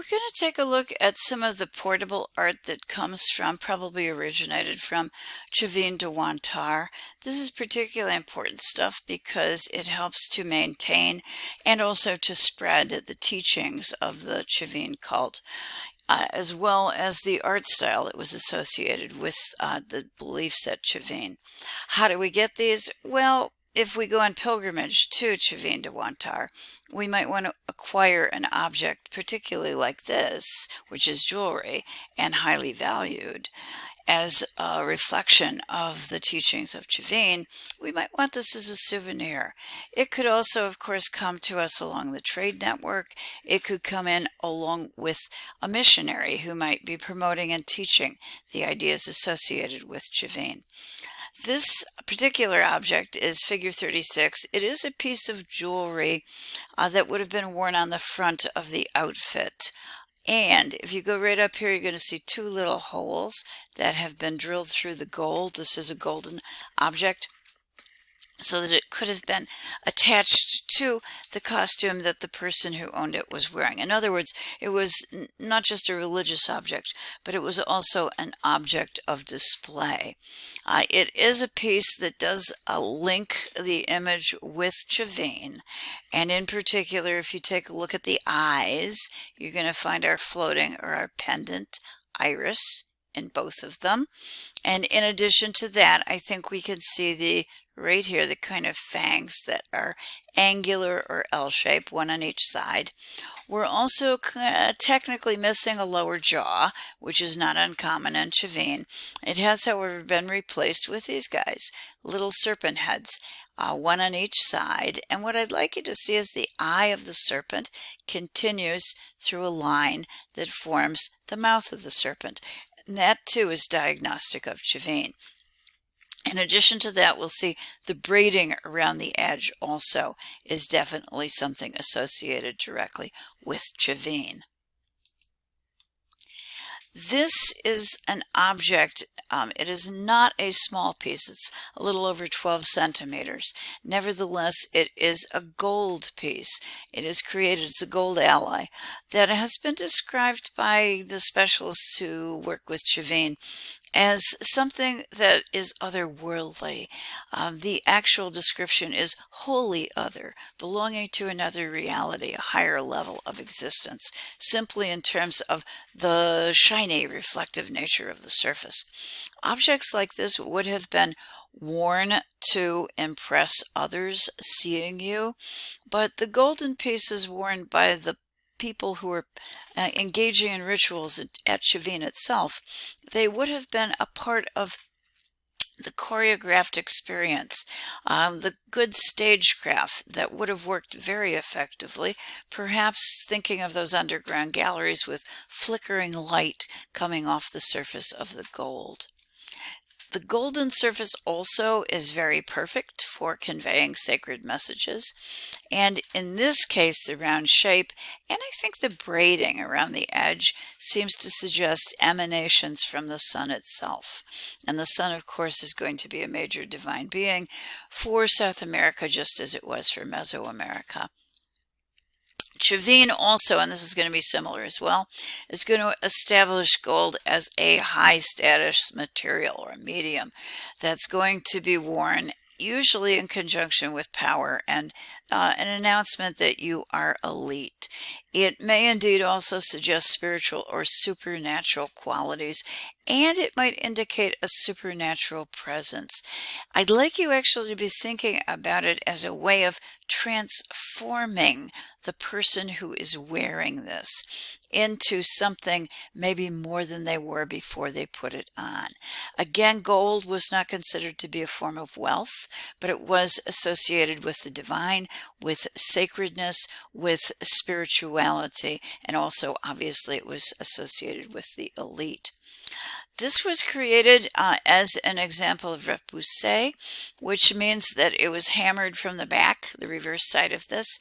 We're going to take a look at some of the portable art that comes from, probably originated from, Chavín de Wantar. This is particularly important stuff because it helps to maintain and also to spread the teachings of the Chavín cult, as well as the art style that was associated with the beliefs at Chavín. How do we get these? Well, if we go on pilgrimage to Chavín de Wantar, we might want to acquire an object, particularly like this, which is jewelry and highly valued, as a reflection of the teachings of Chavín. We might want this as a souvenir. It could also, of course, come to us along the trade network. It could come in along with a missionary who might be promoting and teaching the ideas associated with Chavín. This particular object is figure 36. It is a piece of jewelry that would have been worn on the front of the outfit. And if you go right up here, you're going to see two little holes that have been drilled through the gold. This is a golden object, so that it could have been attached to the costume that the person who owned it was wearing. In other words, it was not just a religious object, but it was also an object of display. It is a piece that does link the image with Chavín, and in particular, if you take a look at the eyes, you're going to find our floating or our pendant iris in both of them. And in addition to that, I think we can see right here, the kind of fangs that are angular or L-shaped, one on each side. We're also technically missing a lower jaw, which is not uncommon in Chavín. It has, however, been replaced with these guys, little serpent heads, one on each side. And what I'd like you to see is the eye of the serpent continues through a line that forms the mouth of the serpent. And that, too, is diagnostic of Chavín. In addition to that, we'll see the braiding around the edge also is definitely something associated directly with Chavín. This is an object. It is not a small piece. It's a little over 12 centimeters. Nevertheless, it is a gold piece. It is created, it's a gold alloy that has been described by the specialists who work with Chavín as something that is otherworldly. The actual description is wholly other, belonging to another reality, a higher level of existence, simply in terms of the shiny, reflective nature of the surface. Objects like this would have been worn to impress others seeing you, but the golden piece is worn by the people who were engaging in rituals at Chavín itself. They would have been a part of the choreographed experience, the good stagecraft that would have worked very effectively, perhaps thinking of those underground galleries with flickering light coming off the surface of the gold. The golden surface also is very perfect for conveying sacred messages. And in this case, the round shape, and I think the braiding around the edge, seems to suggest emanations from the sun itself. And the sun, of course, is going to be a major divine being for South America, just as it was for Mesoamerica. Chavín also, and this is going to be similar as well, is going to establish gold as a high status material or a medium that's going to be worn usually in conjunction with power and an announcement that you are elite. It may indeed also suggest spiritual or supernatural qualities, and it might indicate a supernatural presence. I'd like you actually to be thinking about it as a way of transforming the person who is wearing this into something maybe more than they were before they put it on. Again, gold was not considered to be a form of wealth, but it was associated with the divine, with sacredness, with spirituality, and also obviously it was associated with the elite. This was created as an example of repoussé, which means that it was hammered from the back, the reverse side of this,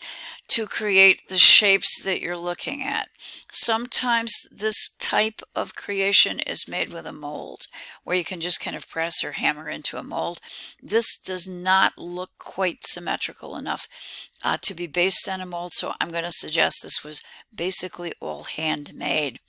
to create the shapes that you're looking at. Sometimes this type of creation is made with a mold, where you can just kind of press or hammer into a mold. This does not look quite symmetrical enough to be based on a mold, so I'm going to suggest this was basically all handmade.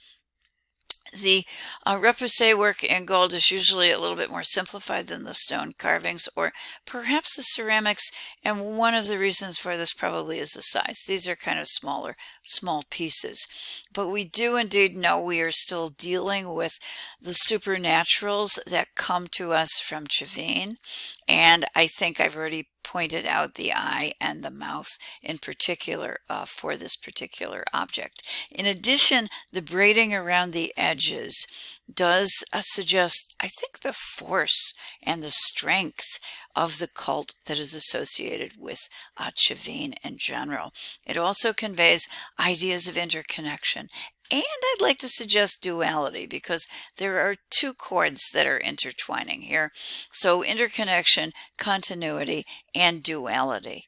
The repoussé work in gold is usually a little bit more simplified than the stone carvings or perhaps the ceramics, and one of the reasons for this probably is the size. These are kind of small pieces. But we do indeed know we are still dealing with the supernaturals that come to us from Chavín, and I think I've already pointed out the eye and the mouth in particular for this particular object. In addition, the braiding around the edges does suggest, I think, the force and the strength of the cult that is associated with Chavín in general. It also conveys ideas of interconnection. And I'd like to suggest duality, because there are two chords that are intertwining here. So interconnection, continuity, and duality.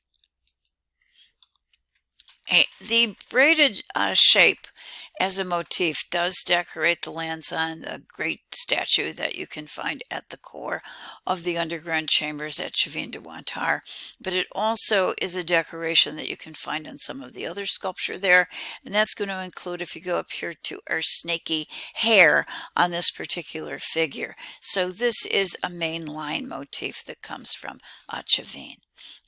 The braided shape as a motif does decorate the Lanzon, the great statue that you can find at the core of the underground chambers at Chavín de Wantar. But it also is a decoration that you can find in some of the other sculpture there, and that's going to include, if you go up here to our snaky hair on this particular figure. So this is a main line motif that comes from Chavín,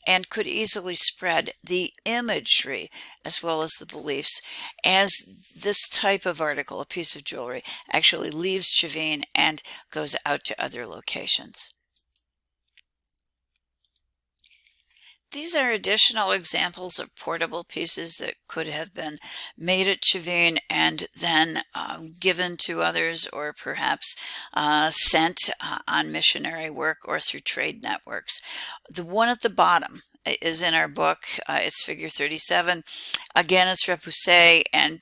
and could easily spread the imagery as well as the beliefs as this type of article, a piece of jewelry, actually leaves Chavín and goes out to other locations. These are additional examples of portable pieces that could have been made at Chavín and then given to others, or perhaps sent on missionary work or through trade networks. The one at the bottom is in our book. It's figure 37. Again, it's repoussé, and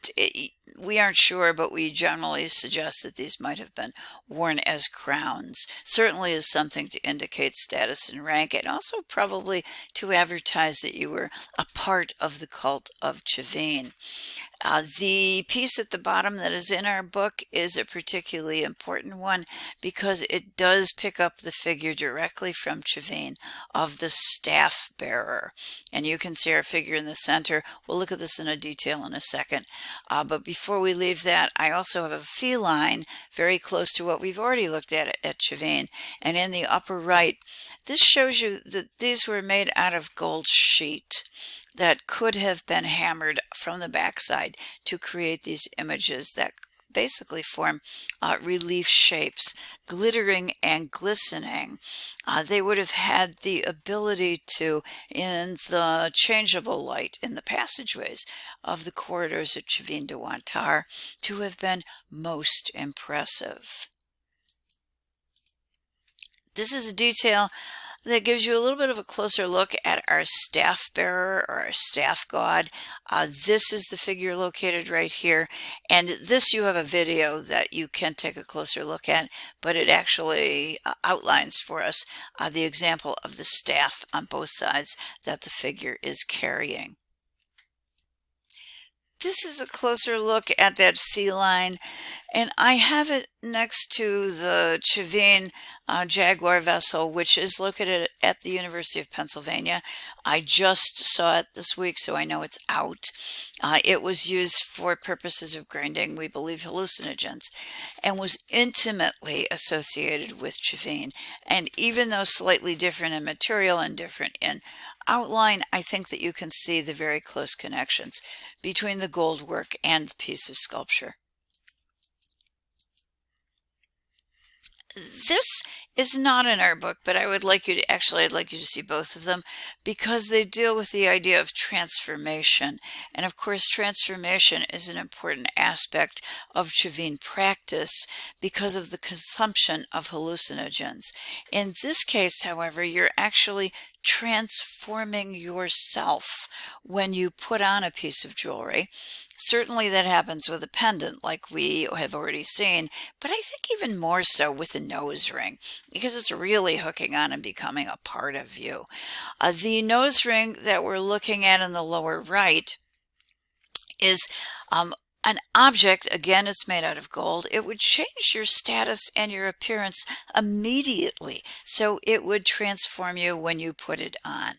we aren't sure, but we generally suggest that these might have been worn as crowns. Certainly is something to indicate status and rank, and also probably to advertise that you were a part of the cult of Chavín. The piece at the bottom that is in our book is a particularly important one because it does pick up the figure directly from Chavín of the staff bearer. And you can see our figure in the center. We'll look at this in a detail in a second. But before we leave that, I also have a feline very close to what we've already looked at Chavín. And in the upper right, this shows you that these were made out of gold sheet that could have been hammered from the backside to create these images that basically form relief shapes, glittering and glistening. They would have had the ability to, in the changeable light in the passageways of the corridors at Chavín de Wantar, to have been most impressive. This is a detail that gives you a little bit of a closer look at our staff bearer or our staff god. This is the figure located right here, and this you have a video that you can take a closer look at, but it actually outlines for us the example of the staff on both sides that the figure is carrying. This is a closer look at that feline, and I have it next to the Chavín Jaguar vessel, which is located at the University of Pennsylvania. I just saw it this week, so I know it's out. It was used for purposes of grinding, we believe, hallucinogens, and was intimately associated with Chavín. And even though slightly different in material and different in outline, I think that you can see the very close connections between the gold work and the piece of sculpture. This is not in our book, but I'd like you to see both of them because they deal with the idea of transformation. And of course, transformation is an important aspect of Chavín practice because of the consumption of hallucinogens. In this case, however, you're actually transforming yourself when you put on a piece of jewelry. Certainly that happens with a pendant, like we have already seen, but I think even more so with a nose ring, because it's really hooking on and becoming a part of you. The nose ring that we're looking at in the lower right is an object. Again, it's made out of gold. It would change your status and your appearance immediately, so it would transform you when you put it on.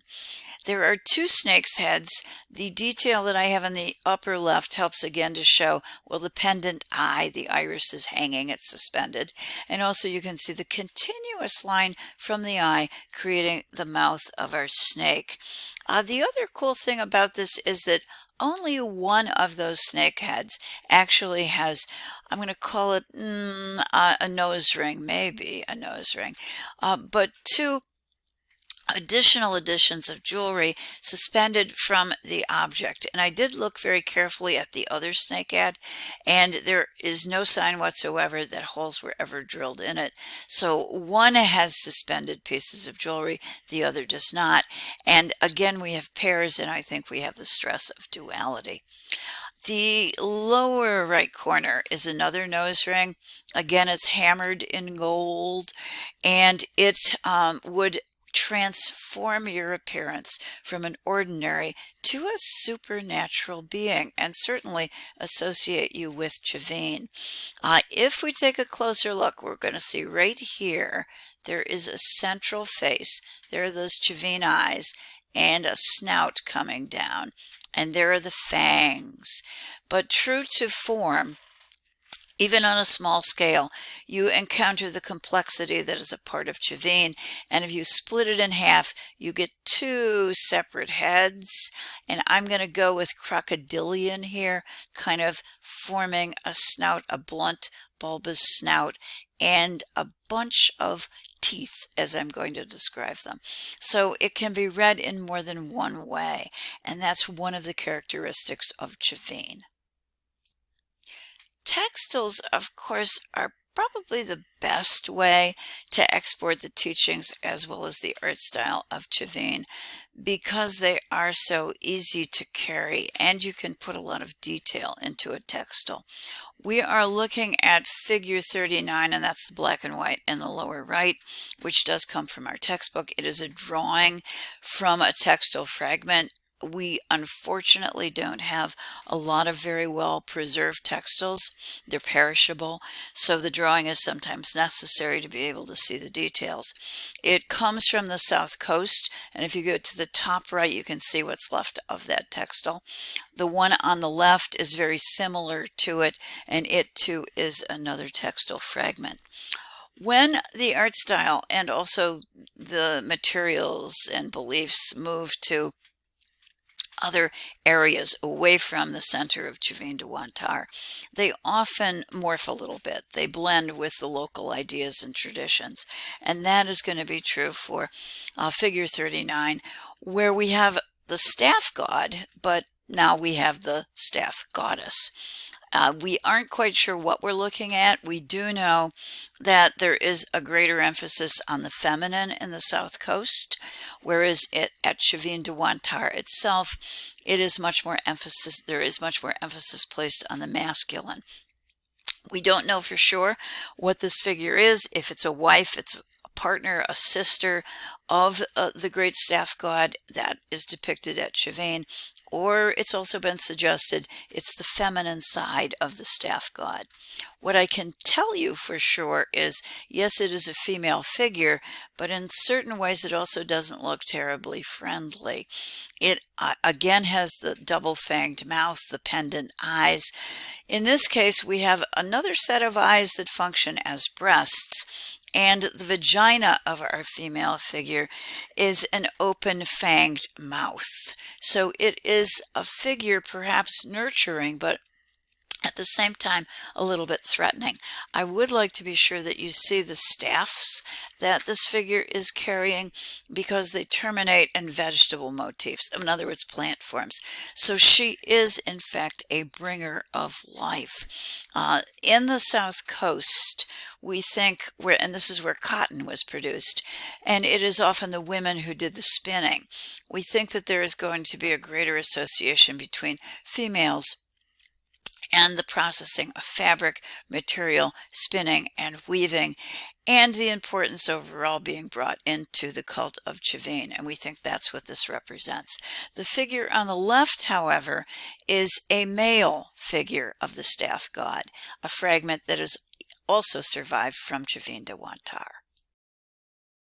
There are two snake's heads. The detail that I have in the upper left helps again to show, well, the pendant eye, the iris is hanging, it's suspended. And also you can see the continuous line from the eye creating the mouth of our snake. The other cool thing about this is that only one of those snake heads actually has, I'm going to call it a nose ring, maybe a nose ring, but two additional additions of jewelry suspended from the object. And I did look very carefully at the other snake head, and there is no sign whatsoever that holes were ever drilled in it. So one has suspended pieces of jewelry, the other does not. And again, we have pairs, and I think we have the stress of duality. The lower right corner is another nose ring. Again, it's hammered in gold, and it would transform your appearance from an ordinary to a supernatural being, and certainly associate you with Chavín. If we take a closer look, we're going to see right here there is a central face. There are those Chavín eyes and a snout coming down, and there are the fangs. But true to form, even on a small scale, you encounter the complexity that is a part of Chavín, and if you split it in half, you get two separate heads, and I'm going to go with crocodilian here, kind of forming a snout, a blunt, bulbous snout, and a bunch of teeth, as I'm going to describe them. So it can be read in more than one way, and that's one of the characteristics of Chavín. Textiles, of course, are probably the best way to export the teachings as well as the art style of Chavín, because they are so easy to carry and you can put a lot of detail into a textile. We are looking at figure 39, and that's the black and white in the lower right, which does come from our textbook. It is a drawing from a textile fragment. We unfortunately don't have a lot of very well preserved textiles. They're perishable, so the drawing is sometimes necessary to be able to see the details. It comes from the South Coast, and if you go to the top right, you can see what's left of that textile. The one on the left is very similar to it, and it too is another textile fragment. When the art style and also the materials and beliefs move to other areas away from the center of Chavín de Wantar, they often morph a little bit. They blend with the local ideas and traditions. And that is going to be true for figure 39, where we have the staff god, but now we have the staff goddess. We aren't quite sure what we're looking at. We do know that there is a greater emphasis on the feminine in the South Coast, whereas at Chavín de Wantar itself, it is much more emphasis. There is much more emphasis placed on the masculine. We don't know for sure what this figure is. If it's a wife, it's a partner, a sister of the great staff god that is depicted at Chavín. Or it's also been suggested it's the feminine side of the staff god. What I can tell you for sure is, yes, it is a female figure, but in certain ways it also doesn't look terribly friendly. It again has the double-fanged mouth, the pendant eyes. In this case, we have another set of eyes that function as breasts, and the vagina of our female figure is an open-fanged mouth. So it is a figure perhaps nurturing, but at the same time a little bit threatening. I would like to be sure that you see the staffs that this figure is carrying, because they terminate in vegetable motifs, in other words, plant forms. So she is in fact a bringer of life. In the South Coast, we think, and this is where cotton was produced, and it is often the women who did the spinning. We think that there is going to be a greater association between females and the processing of fabric, material, spinning, and weaving, and the importance overall being brought into the cult of Chavín, and we think that's what this represents. The figure on the left, however, is a male figure of the staff god, a fragment that has also survived from Chavín de Wantar.